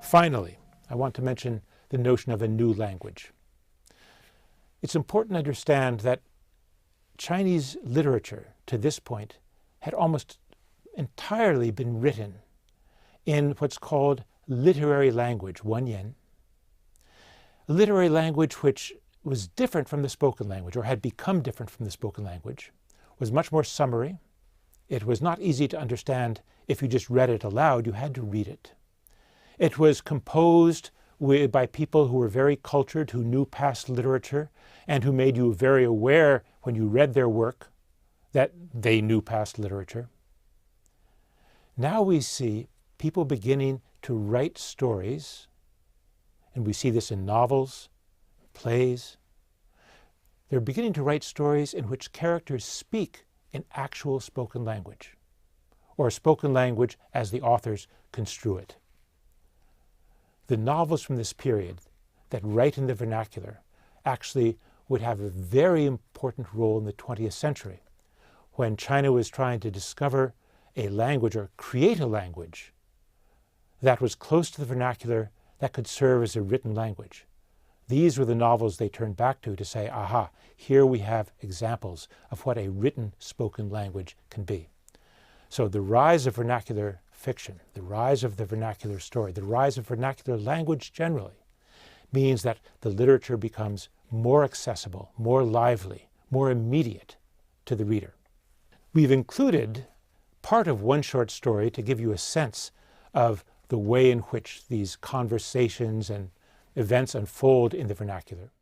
Finally, I want to mention the notion of a new language. It's important to understand that Chinese literature to this point had almost entirely been written in what's called literary language, Wenyan. A literary language which was different from the spoken language, or had become different from the spoken language, was much more summary. It was not easy to understand if you just read it aloud, you had to read it. It was composed by people who were very cultured, who knew past literature, and who made you very aware when you read their work that they knew past literature. Now we see people beginning to write stories, and we see this in novels, plays. They're beginning to write stories in which characters speak in actual spoken language, or spoken language as the authors construe it. The novels from this period that write in the vernacular actually would have a very important role in the 20th century, when China was trying to discover a language or create a language that was close to the vernacular that could serve as a written language. These were the novels they turned back to say, aha, here we have examples of what a written spoken language can be. So the rise of vernacular fiction, the rise of the vernacular story, the rise of vernacular language generally, means that the literature becomes more accessible, more lively, more immediate to the reader. We've included part of one short story to give you a sense of the way in which these conversations and events unfold in the vernacular.